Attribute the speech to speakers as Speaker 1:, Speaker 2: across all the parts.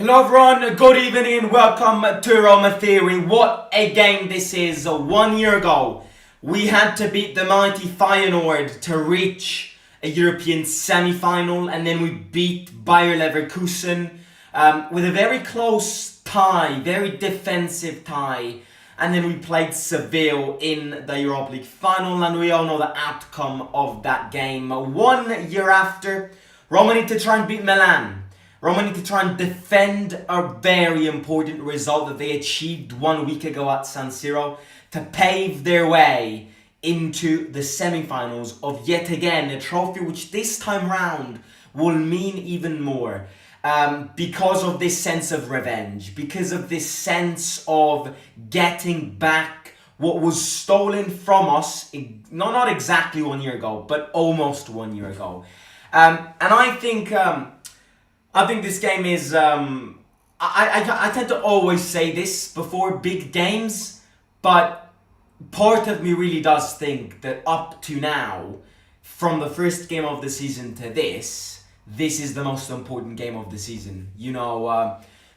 Speaker 1: Hello everyone, good evening and welcome to Roma Theory. What a game this is. 1 year ago, we had to beat the mighty Feyenoord to reach a European semi-final, and then we beat Bayer Leverkusen with a very close tie, very defensive tie, and then we played Seville in the Europa League final, and we all know the outcome of that game. 1 year after, Roma need to try and beat Milan. Roma need to try and defend a very important result that they achieved 1 week ago at San Siro to pave their way into the semi-finals of yet again a trophy which this time round will mean even more because of this sense of revenge, because of this sense of getting back what was stolen from us, not exactly 1 year ago, but almost 1 year ago. And I think this game is, I tend to always say this before big games, but part of me really does think that up to now, from the first game of the season to this is the most important game of the season,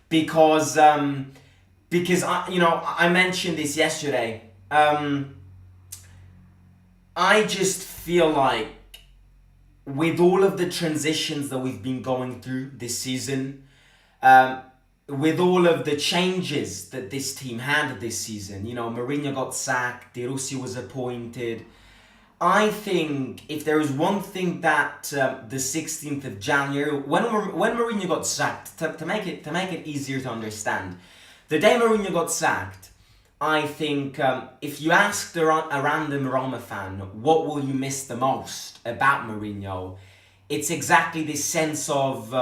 Speaker 1: because I mentioned this yesterday. I just feel like with all of the transitions that we've been going through this season, with all of the changes that this team had this season, Mourinho got sacked, De Rossi was appointed. I think if there is one thing that the 16th of January, when Mourinho got sacked, to make it easier to understand, the day Mourinho got sacked, I think if you asked a random Roma fan, what will you miss the most about Mourinho? It's exactly this sense of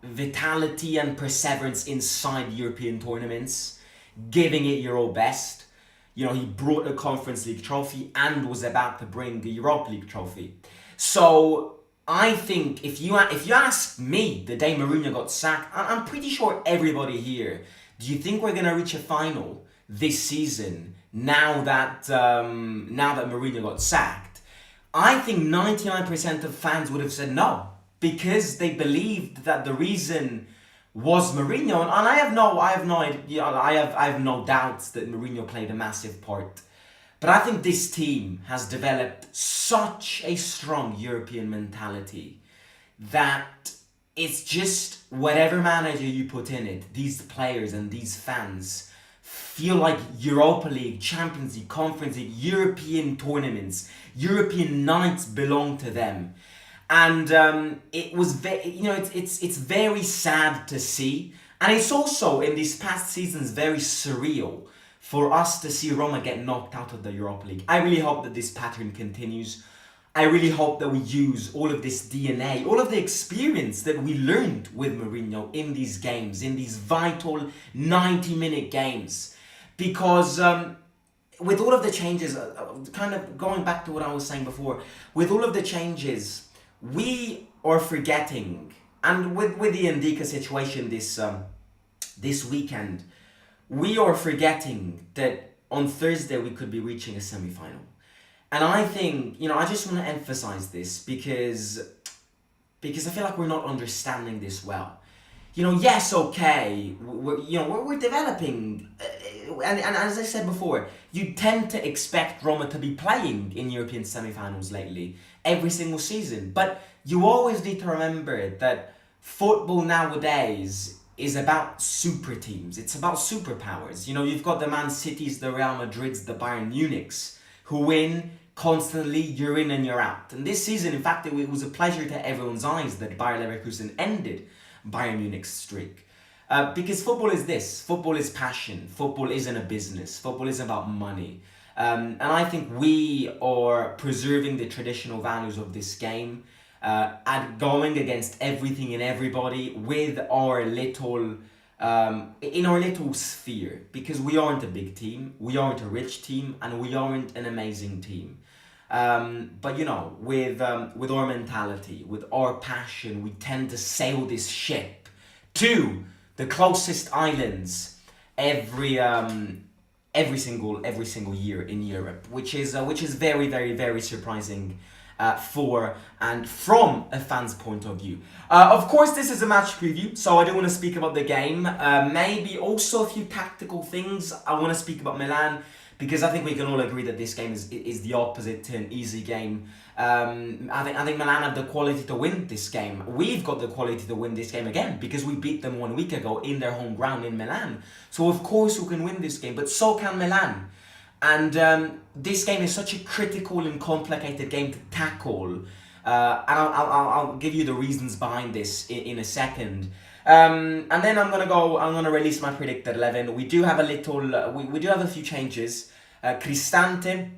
Speaker 1: vitality and perseverance inside European tournaments, giving it your all best. He brought a Conference League trophy and was about to bring the Europa League trophy. So I think if you ask me the day Mourinho got sacked, I'm pretty sure everybody here, do you think we're going to reach a final this season, now that Mourinho got sacked? I think 99% of fans would have said no, because they believed that the reason was Mourinho, and I have no doubts that Mourinho played a massive part. But I think this team has developed such a strong European mentality that it's just whatever manager you put in it, these players and these fans feel like Europa League, Champions League, Conference League, European tournaments, European nights belong to them. And it was it's very sad to see, and it's also in these past seasons very surreal for us to see Roma get knocked out of the Europa League. I really hope that this pattern continues. I really hope that we use all of this DNA, all of the experience that we learned with Mourinho in these games, in these vital 90-minute games. Because with all of the changes, kind of going back to what I was saying before, with all of the changes, we are forgetting, and with the Ndika situation this weekend, we are forgetting that on Thursday we could be reaching a semi-final. And I think, I just want to emphasize this because I feel like we're not understanding this well. Yes, okay, we're developing, and as I said before, you tend to expect Roma to be playing in European semi-finals lately, every single season. But you always need to remember that football nowadays is about super teams. It's about superpowers. You've got the Man Cities, the Real Madrids, the Bayern Munichs, who win constantly, you're in and you're out. And this season, in fact, it was a pleasure to everyone's eyes that Bayer Leverkusen ended Bayern Munich's streak. Because football is this. Football is passion. Football isn't a business. Football is about money. And I think we are preserving the traditional values of this game and going against everything and everybody with our little in our little sphere, because we aren't a big team, we aren't a rich team, and we aren't an amazing team. But with our mentality, with our passion, we tend to sail this ship to the closest islands every single year in Europe, which is very, very, very surprising for and from a fan's point of view. Of course, this is a match preview, so I do want to speak about the game. Maybe also a few tactical things. I want to speak about Milan, because I think we can all agree that this game is the opposite to an easy game. I think Milan have the quality to win this game. We've got the quality to win this game again, because we beat them 1 week ago in their home ground in Milan. So of course we can win this game, but so can Milan. And this game is such a critical and complicated game to tackle. And I'll give you the reasons behind this in a second. And then I'm gonna release my predicted 11. We do have we do have a few changes. Cristante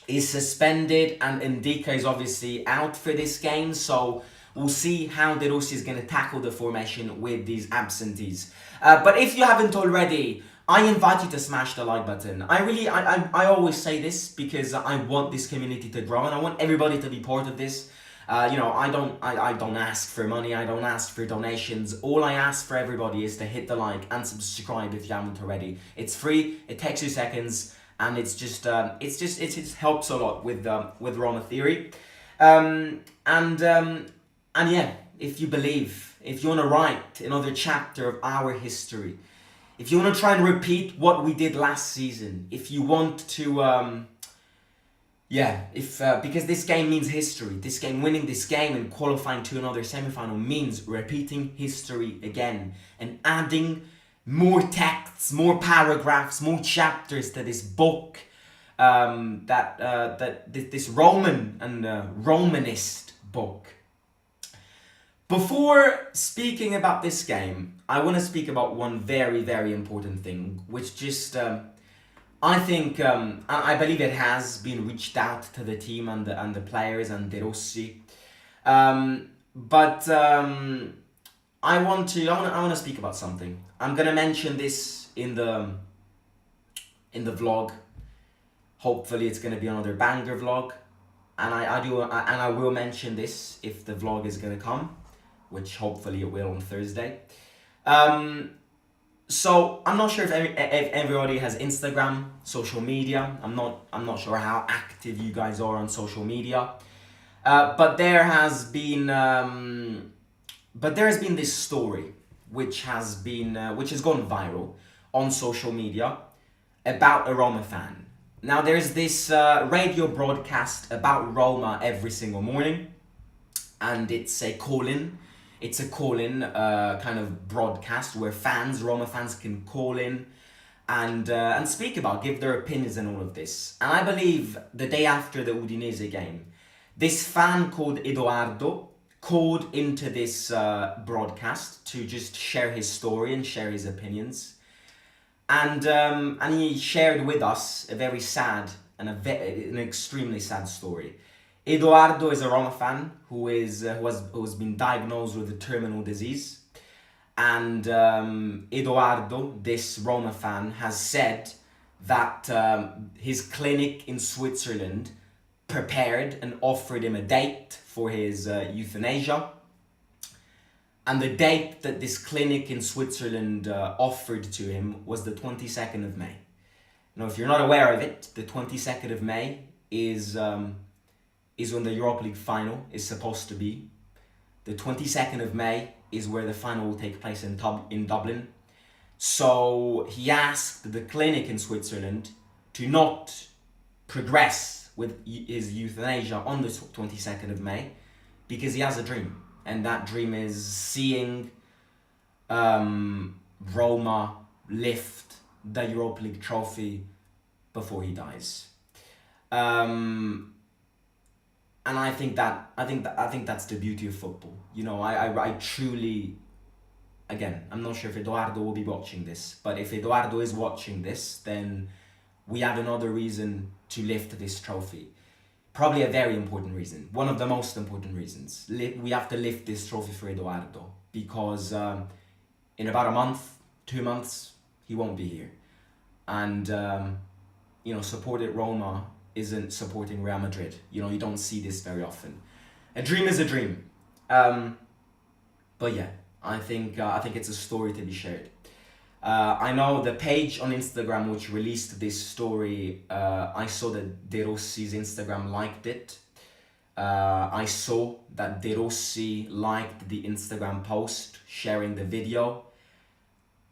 Speaker 1: is suspended, and Ndika is obviously out for this game, so we'll see how De Rossi is going to tackle the formation with these absentees. But if you haven't already, I invite you to smash the like button. I always say this because I want this community to grow, and I want everybody to be part of this. I don't ask for money, I don't ask for donations. All I ask for everybody is to hit the like and subscribe if you haven't already. It's free, it takes 2 seconds. And it just helps a lot with Roma Theory, and yeah, if you believe, if you want to write another chapter of our history, if you want to try and repeat what we did last season, if you want to, because this game means history. This game, winning this game and qualifying to another semi-final means repeating history again and adding more texts, more paragraphs, more chapters to this book, this Roman and Romanist book. Before speaking about this game, I want to speak about one very, very important thing, which just I think I believe it has been reached out to the team and the players and De Rossi, but I want to speak about something. I'm gonna mention this in the vlog. Hopefully, it's gonna be another banger vlog, and I will mention this if the vlog is gonna come, which hopefully it will on Thursday. So I'm not sure if everybody has Instagram, social media. I'm not sure how active you guys are on social media, but there has been this story which has gone viral on social media about a Roma fan. Now there's this radio broadcast about Roma every single morning, and it's a call-in kind of broadcast where Roma fans can call in and speak give their opinions and all of this. And I believe the day after the Udinese game, this fan called Edoardo called into this broadcast to just share his story and share his opinions, and he shared with us a very sad and an extremely sad story. Edoardo is a Roma fan who's been diagnosed with a terminal disease, and Edoardo, this Roma fan, has said that his clinic in Switzerland prepared and offered him a date for his euthanasia, and the date that this clinic in Switzerland offered to him was the 22nd of May. Now, if you're not aware of it, the 22nd of May is when the Europa League final is supposed to be. The 22nd of May is where the final will take place in Dublin. So he asked the clinic in Switzerland to not progress with his euthanasia on the 22nd of May, because he has a dream, and that dream is seeing Roma lift the Europa League trophy before he dies. And I think that's the beauty of football. You know, I truly, again, I'm not sure if Edoardo will be watching this, but if Edoardo is watching this, then we have another reason to lift this trophy. Probably a very important reason, one of the most important reasons. We have to lift this trophy for Edoardo, because in about a month, 2 months, he won't be here. And, supported Roma isn't supporting Real Madrid. You know, you don't see this very often. A dream is a dream. But yeah, I think it's a story to be shared. I know the page on Instagram which released this story, I saw that De Rossi's Instagram liked it. I saw that De Rossi liked the Instagram post sharing the video,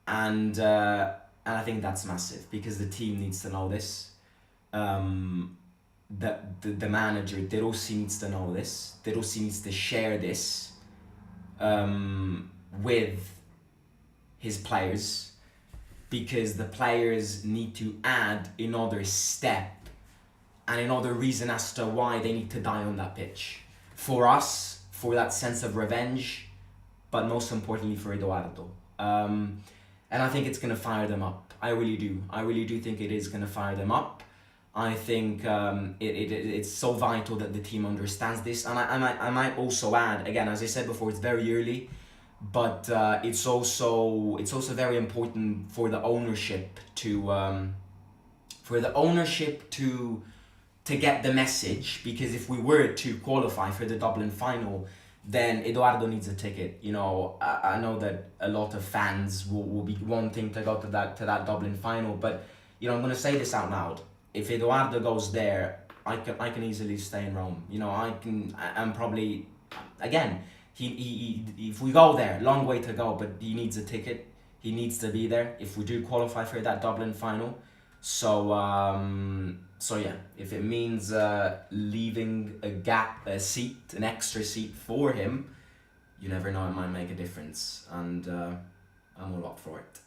Speaker 1: and I think that's massive because the team needs to know this. The manager De Rossi needs to know this. De Rossi needs to share this with his players, because the players need to add another step and another reason as to why they need to die on that pitch. For us, for that sense of revenge, but most importantly for Edoardo. And I think it's going to fire them up. I really do. I really do think it is going to fire them up. I think it's so vital that the team understands this. And I might also add, again, as I said before, it's very early, but it's also very important for the ownership to get the message, because if we were to qualify for the Dublin final, then Edoardo needs a ticket. You know, I know that a lot of fans will be wanting to go to that Dublin final, but you know, I'm going to say this out loud. If Edoardo goes there, I can easily stay in Rome. You know, I'm probably, again, he if we go there, long way to go, but he needs a ticket. He needs to be there if we do qualify for that Dublin final. So yeah, if it means leaving an extra seat for him, you never know, it might make a difference, and I'm all up for it.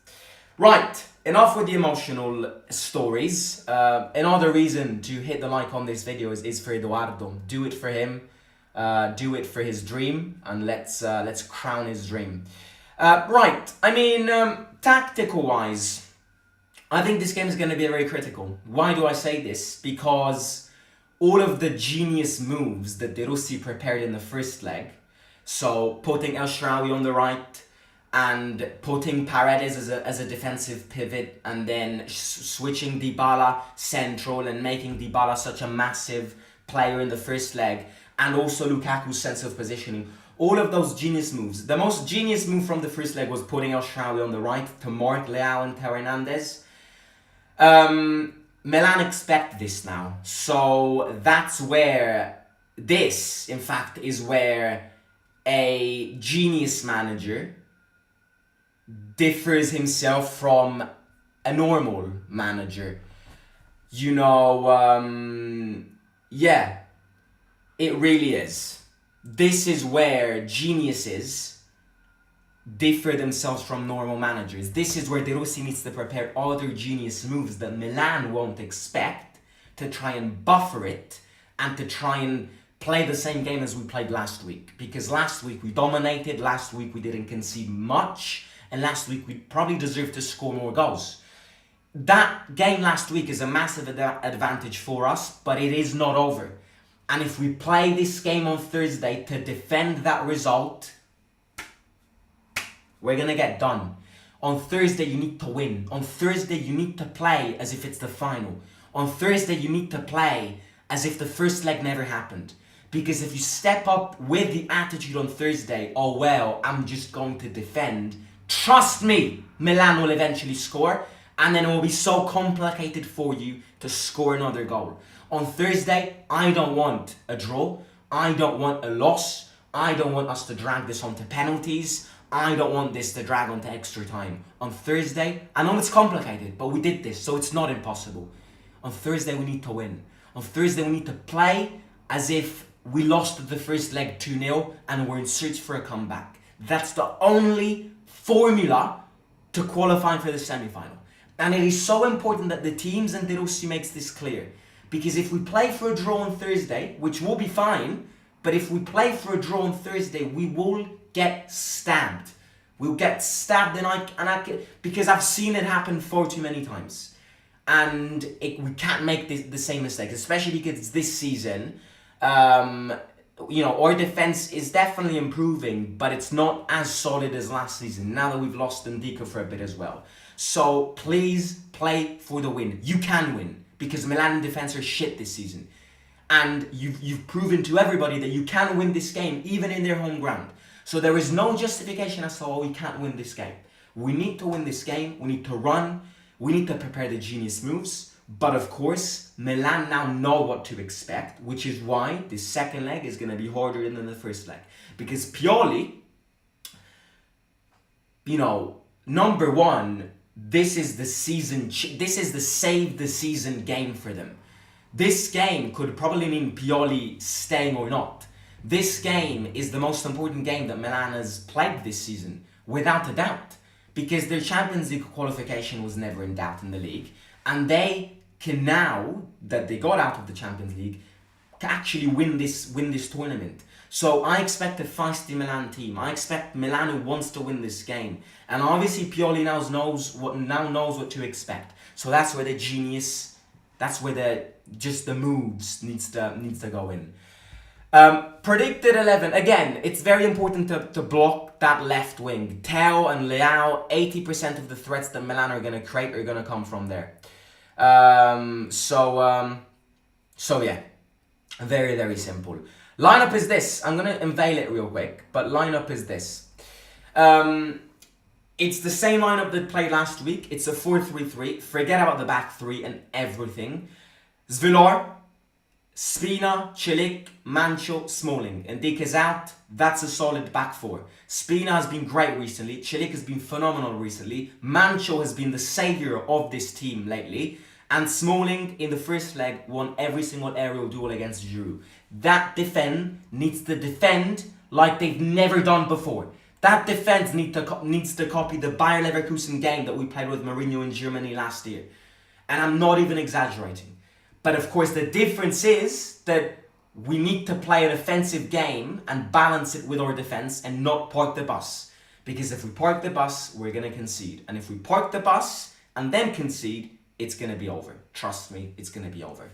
Speaker 1: Right, enough with the emotional stories. Another reason to hit the like on this video is for Edoardo. Do it for him, do it for his dream, and let's crown his dream. Right, I mean, tactical-wise, I think this game is going to be very critical. Why do I say this? Because all of the genius moves that De Rossi prepared in the first leg, so putting El Shaarawy on the right and putting Paredes as a defensive pivot, and then switching Dybala central and making Dybala such a massive player in the first leg, and also Lukaku's sense of positioning, all of those genius moves. The most genius move from the first leg was putting El Shaarawy on the right to mark Leao and Theo Hernandez. Milan expect this now, so that's where this, in fact, is where a genius manager differs himself from a normal manager. You know, yeah, it really is. This is where geniuses differ themselves from normal managers. This is where De Rossi needs to prepare other genius moves that Milan won't expect, to try and buffer it and to try and play the same game as we played last week. Because last week we dominated, last week we didn't concede much, and last week we probably deserved to score more goals. That game last week is a massive advantage for us, but it is not over. And if we play this game on Thursday to defend that result, we're going to get done. On Thursday, you need to win. On Thursday, you need to play as if it's the final. On Thursday, you need to play as if the first leg never happened. Because if you step up with the attitude on Thursday, oh well, I'm just going to defend, trust me, Milan will eventually score, and then it will be so complicated for you to score another goal. On Thursday, I don't want a draw. I don't want a loss. I don't want us to drag this on to penalties. I don't want this to drag on to extra time. On Thursday, I know it's complicated, but we did this, so it's not impossible. On Thursday, we need to win. On Thursday, we need to play as if we lost the first leg 2-0 and we're in search for a comeback. That's the only formula to qualify for the semi-final. And it is so important that the teams and De Rossi makes this clear. Because if we play for a draw on Thursday, which will be fine, but if we play for a draw on Thursday, we will get stabbed. We'll get stabbed, because I've seen it happen far too many times. And we can't make the same mistakes, especially because this season, our defense is definitely improving, but it's not as solid as last season, now that we've lost Ndika for a bit as well. So please play for the win. You can win, because Milan defense are shit this season. And you've proven to everybody that you can win this game, even in their home ground. So there is no justification as to why we can't win this game. We need to win this game. We need to run. We need to prepare the genius moves. But of course, Milan now know what to expect, which is why the second leg is going to be harder than the first leg. Because Pioli, number one, this is the save the season game for them. This game could probably mean Pioli staying or not. This game is the most important game that Milan has played this season, without a doubt. Because their Champions League qualification was never in doubt in the league. And they can now, that they got out of the Champions League, actually win this tournament. So I expect a feisty Milan team. I expect Milan who wants to win this game. And obviously Pioli now knows what to expect. So that's where the genius, that's where the moods needs to go in. Predicted 11. Again, it's very important to block that left wing. Theo and Leao, 80% of the threats that Milan are going to create are going to come from there. So yeah, very, very simple. Lineup is this. I'm going to unveil it real quick, but lineup is this. It's the same lineup that played last week. It's a 4-3-3. Forget about the back three and everything. Zvilar, Spina, Celik, Mancho, Smalling. And Dick is out. That's a solid back four. Spina has been great recently. Celik has been phenomenal recently. Mancho has been the saviour of this team lately. And Smalling, in the first leg, won every single aerial duel against Giroud. That defense needs to defend like they've never done before. That defense needs to copy the Bayer Leverkusen game that we played with Mourinho in Germany last year. And I'm not even exaggerating. But of course, the difference is that we need to play an offensive game and balance it with our defense and not park the bus. Because if we park the bus, we're going to concede. And if we park the bus and then concede, it's going to be over. Trust me, it's going to be over.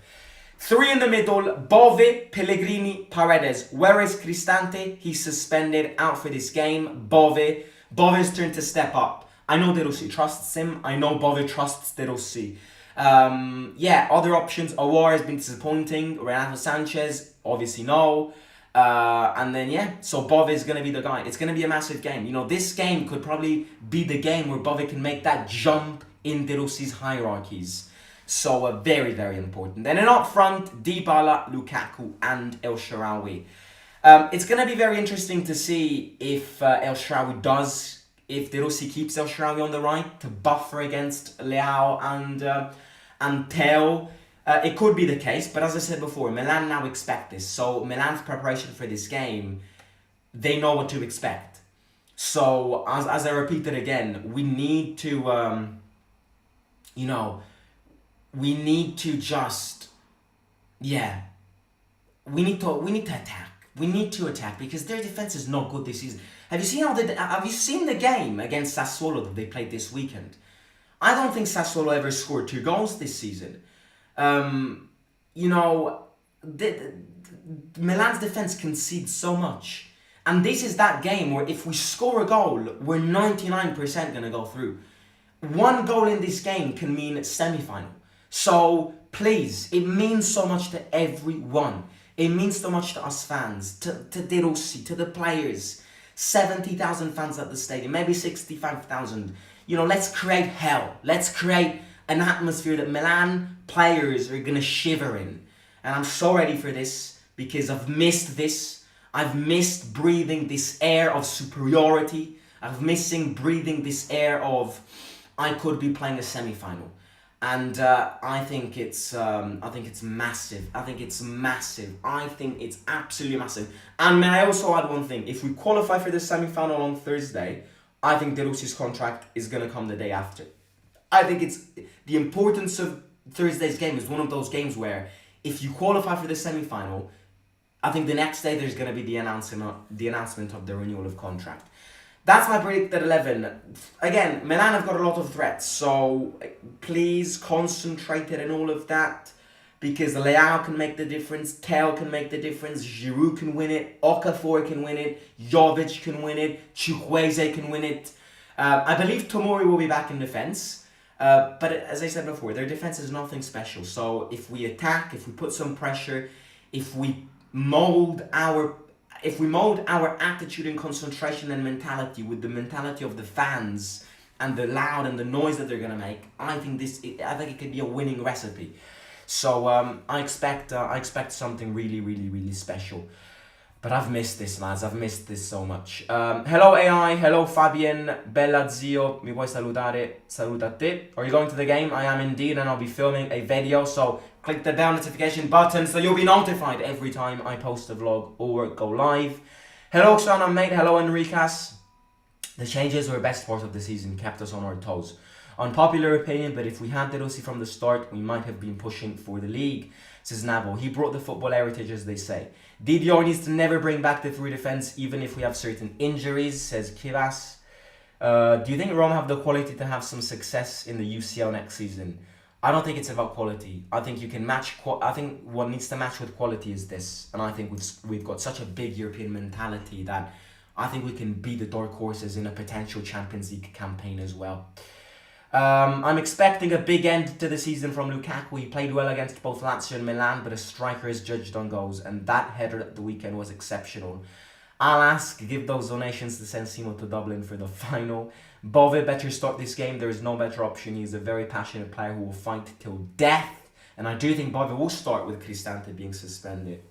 Speaker 1: Three in the middle, Bove, Pellegrini, Paredes. Where is Cristante? He's suspended, out for this game. Bove's turn to step up. I know De Rossi trusts him. I know Bove trusts De Rossi. Other options. Aouar has been disappointing. Renato Sanchez, obviously no. So Bove is going to be the guy. It's going to be a massive game. This game could probably be the game where Bove can make that jump in De Rossi's hierarchies. So very, very important. Then in up front, Dybala, Lukaku and El Shaarawy. It's going to be very interesting to see if El Shaarawy does, if De Rossi keeps El Shaarawy on the right to buffer against Leao and Theo. It could be the case, but as I said before, Milan now expect this. So Milan's preparation for this game, they know what to expect. So as I repeated again, we need to, we need to just, we need to attack. We need to attack because their defense is not good this season. Have you seen the game against Sassuolo that they played this weekend? I don't think Sassuolo ever scored 2 goals this season. Milan's defense concedes so much. And this is that game where if we score a goal, we're 99% going to go through. 1 goal in this game can mean semi-final. So, please, it means so much to everyone. It means so much to us fans, to De Rossi, to the players. 70,000 fans at the stadium, maybe 65,000. Let's create hell. Let's create an atmosphere that Milan players are going to shiver in. And I'm so ready for this because I've missed this. I've missed breathing this air of superiority. I've missing breathing this air of I could be playing a semi-final. And I think it's massive. I think it's massive. I think it's absolutely massive. And may I also add one thing? If we qualify for the semi-final on Thursday, I think De Rossi's contract is going to come the day after. I think it's the importance of Thursday's game is one of those games where if you qualify for the semi-final, I think the next day there's going to be the announcement of the renewal of contract. That's my predicted 11. Again, Milan have got a lot of threats, so please concentrate in all of that because Leao can make the difference, Theo can make the difference, Giroud can win it, Okafor can win it, Jovic can win it, Chukwueze can win it. I believe Tomori will be back in defence, but as I said before, their defence is nothing special. So if we attack, if we put some pressure, if we mould our attitude and concentration and mentality with the mentality of the fans and the loud and the noise that they're gonna make, I think it could be a winning recipe. So I expect something really, really, really special. But I've missed this, lads. I've missed this so much. Hello AI, hello Fabian, bella zio, mi puoi salutare? Saluta te. Are you going to the game? I am indeed, and I'll be filming a video, so click the bell notification button so you'll be notified every time I post a vlog or go live. Hello Xana mate, hello Enricas. The changes were best part of the season, kept us on our toes. Unpopular opinion, but if we had De Rossi from the start, we might have been pushing for the league, says Nabo. He brought the football heritage, as they say. Didier needs to never bring back the through defence, even if we have certain injuries, says Kivas. Do you think Roma have the quality to have some success in the UCL next season? I don't think it's about quality. I think you can match. I think what needs to match with quality is this, and I think we've got such a big European mentality that I think we can be the dark horses in a potential Champions League campaign as well. I'm expecting a big end to the season from Lukaku. He played well against both Lazio and Milan, but a striker is judged on goals, and that header at the weekend was exceptional. I'll ask, give those donations to send Simo to Dublin for the final. Bove better start this game. There is no better option. He's a very passionate player who will fight till death, and I do think Bove will start with Cristante being suspended.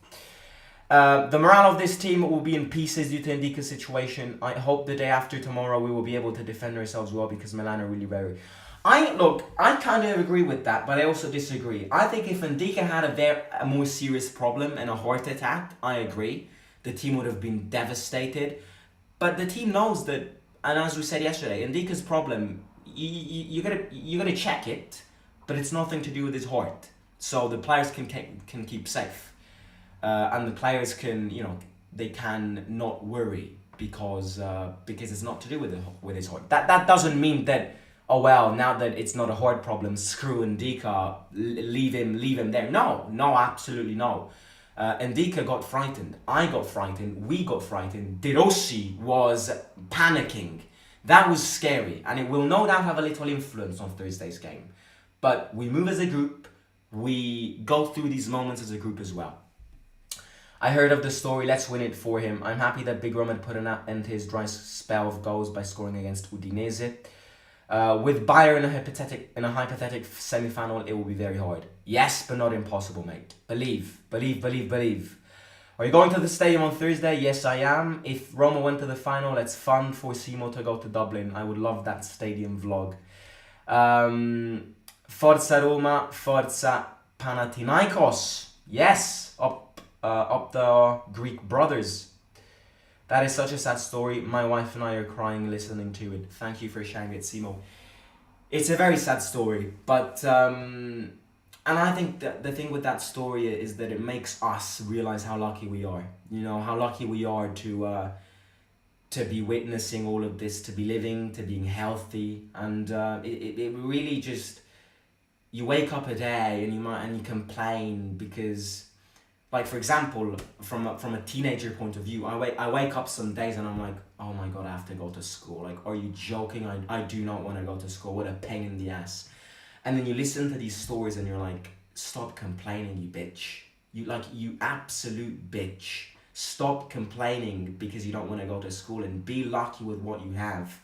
Speaker 1: The morale of this team will be in pieces due to Ndika's situation. I hope the day after tomorrow we will be able to defend ourselves well, because Milan are really very... I kind of agree with that, but I also disagree. I think if Ndika had a more serious problem and a heart attack, I agree. The team would have been devastated. But the team knows that, and as we said yesterday, Ndika's problem, you gotta check it, but it's nothing to do with his heart. So the players can keep safe. And the players can, they can not worry because it's not to do with his heart. That doesn't mean that, oh well, now that it's not a heart problem, screw Ndika, leave him there. No, absolutely no. Ndika got frightened. I got frightened. We got frightened. De Rossi was panicking. That was scary, and it will no doubt have a little influence on Thursday's game. But we move as a group. We go through these moments as a group as well. I heard of the story, let's win it for him. I'm happy that Big Rom had put an end to his dry spell of goals by scoring against Udinese. With Bayern in a hypothetical semi-final, it will be very hard. Yes, but not impossible, mate. Believe. Are you going to the stadium on Thursday? Yes, I am. If Roma went to the final, it's fun for Simo to go to Dublin. I would love that stadium vlog. Forza Roma, Forza Panathinaikos. Yes, up the Greek brothers. That is such a sad story. My wife and I are crying listening to it. Thank you for sharing it, Simo. It's a very sad story, but and I think that the thing with that story is that it makes us realize how lucky we are. How lucky we are to be witnessing all of this, to be living, to being healthy, and it really just, you wake up a day and you complain because, like, for example, from a teenager point of view, I wake up some days and I'm like, oh my god, I have to go to school. Like, are you joking? I do not want to go to school. What a pain in the ass. And then you listen to these stories and you're like, stop complaining, you bitch. You absolute bitch. Stop complaining because you don't want to go to school, and be lucky with what you have.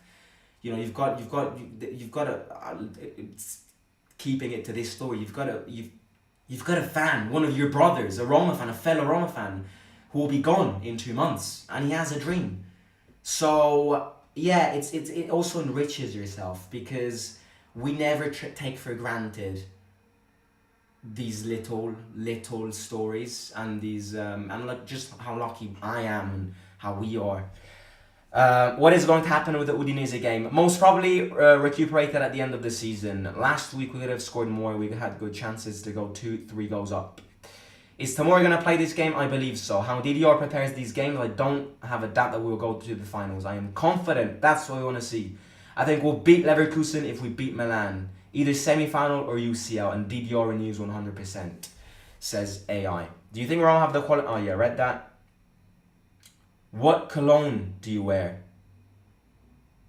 Speaker 1: You've got to, keeping it to this story, you've got a fan, one of your brothers, a Roma fan, a fellow Roma fan, who will be gone in 2 months, and he has a dream. So yeah, it also enriches yourself, because we never take for granted these little stories and these and like just how lucky I am and how we are. What is going to happen with the Udinese game? Most probably recuperated at the end of the season. Last week we could have scored more. We had good chances to go 2-3 goals up. Is Tomori going to play this game? I believe so. How DDR prepares these games, I don't have a doubt that we will go to the finals. I am confident. That's what we want to see. I think we'll beat Leverkusen if we beat Milan. Either semi-final or UCL, and DDR renews 100%, says AI. Do you think Roma have the quality? Oh yeah, read that. What cologne do you wear?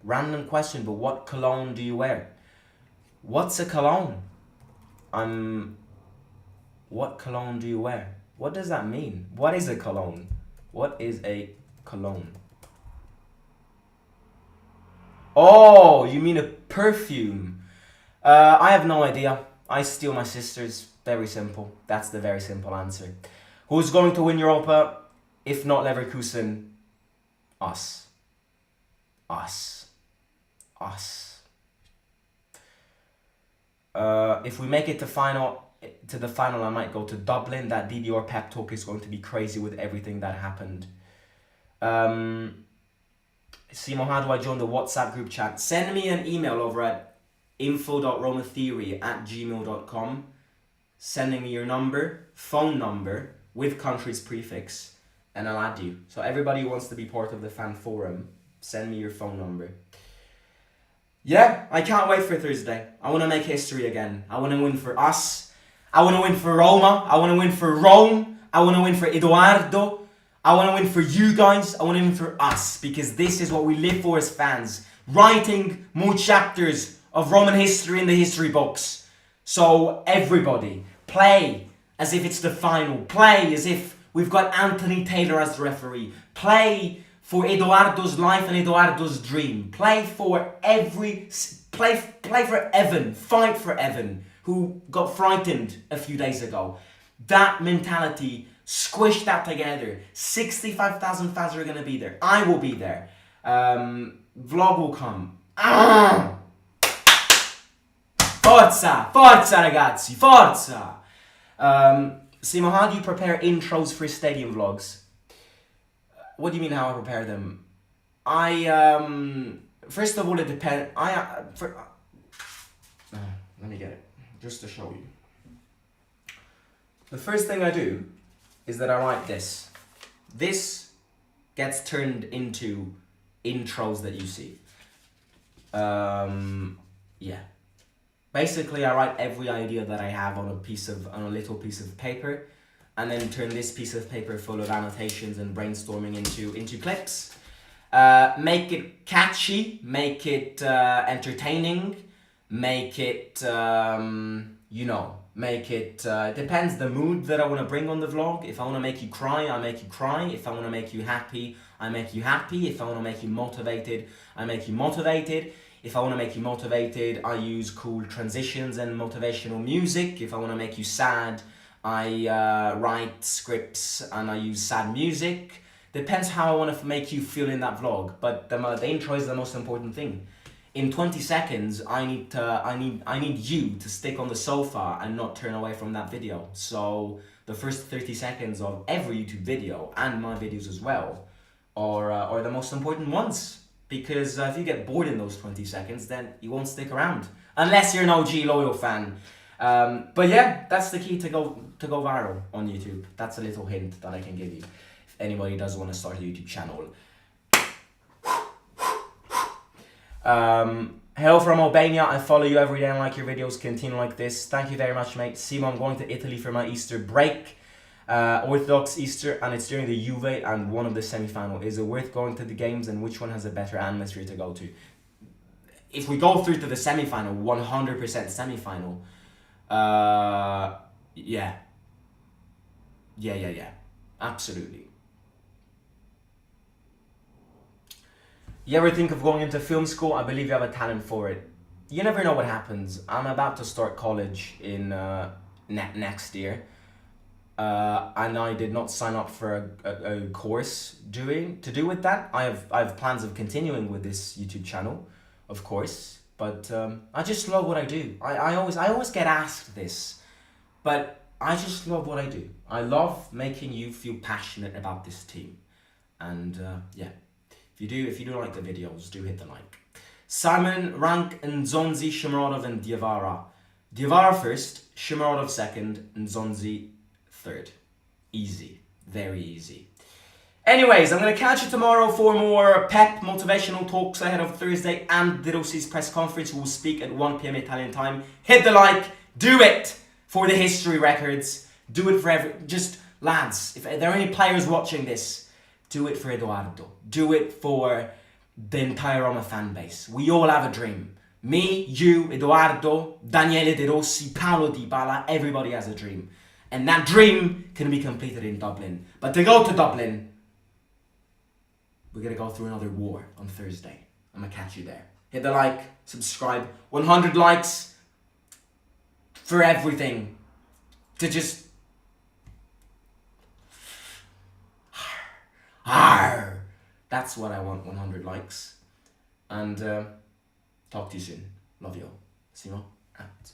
Speaker 1: Random question, but what cologne do you wear? What's a cologne? What cologne do you wear? What does that mean? What is a cologne? What is a cologne? Oh, you mean a perfume? I have no idea. I steal my sister's. Very simple. That's the very simple answer. Who's going to win Europa? If not Leverkusen, us. Us. Us. If we make it to the final, I might go to Dublin. That DDR pep talk is going to be crazy with everything that happened. Simo, how do I join the WhatsApp group chat? Send me an email over at info.romatheory@gmail.com, sending me your phone number with country's prefix, and I'll add you. So everybody who wants to be part of the fan forum, send me your phone number. Yeah, I can't wait for Thursday. I want to make history again. I want to win for us. I want to win for Roma. I want to win for Rome. I want to win for Edoardo. I want to win for you guys. I want to win for us, because this is what we live for as fans. Writing more chapters of Roman history in the history books. So everybody, play as if it's the final. Play as if we've got Anthony Taylor as the referee. Play for Edoardo's life and Edoardo's dream. Play for Evan. Fight for Evan, who got frightened a few days ago. That mentality, squish that together. 65,000 fans are going to be there. I will be there. Vlog will come. Forza! Forza ragazzi! Forza! Simo, how do you prepare intros for stadium vlogs? What do you mean how I prepare them? First of all, it depends. Let me get it, just to show you. The first thing I do is that I write this. This gets turned into intros that you see. Yeah. Basically, I write every idea that I have on a little piece of paper, and then turn this piece of paper full of annotations and brainstorming into clips. Make it catchy, make it entertaining, make it depends the mood that I want to bring on the vlog. If I want to make you cry, I make you cry. If I want to make you happy, I make you happy. If I want to make you motivated, I make you motivated. If I want to make you motivated, I use cool transitions and motivational music. If I want to make you sad, I write scripts and I use sad music. Depends how I want to make you feel in that vlog. But the intro is the most important thing. In 20 seconds, I need you to stick on the sofa and not turn away from that video. So the first 30 seconds of every YouTube video, and my videos as well, are the most important ones. Because if you get bored in those 20 seconds, then you won't stick around. Unless you're an OG loyal fan. But yeah, that's the key to go viral on YouTube. That's a little hint that I can give you. If anybody does want to start a YouTube channel. Hello from Albania. I follow you every day and like your videos. Continue like this. Thank you very much, mate. Simo, I'm going to Italy for my Easter break. Orthodox Easter, and it's during the Juve and one of the semi-final. Is it worth going to the games, and which one has a better atmosphere to go to? If we go through to the semi-final, 100% semi-final. Yeah. Absolutely. You ever think of going into film school? I believe you have a talent for it. You never know what happens. I'm about to start college in next year. And I did not sign up for a course to do with that. I have plans of continuing with this YouTube channel, of course. But I just love what I do. I always get asked this, but I just love what I do. I love making you feel passionate about this team, and yeah. If you do like the videos, do hit the like. Simon, Rank, Nzonzi, Shomurodov, and Diawara. Diawara first, Shomurodov second, Nzonzi third. Easy. Very easy. Anyways, I'm going to catch you tomorrow for more pep motivational talks ahead of Thursday and De Rossi's press conference. We will speak at 1 p.m. Italian time. Hit the like. Do it for the history records. Do it for just lads, if there are any players watching this, do it for Edoardo. Do it for the entire Roma fan base. We all have a dream. Me, you, Edoardo, Daniele De Rossi, Paolo Dybala, everybody has a dream. And that dream can be completed in Dublin. But to go to Dublin, we're going to go through another war on Thursday. I'm going to catch you there. Hit the like, subscribe. 100 likes for everything. To just... That's what I want, 100 likes. And talk to you soon. Love you all. Simo out.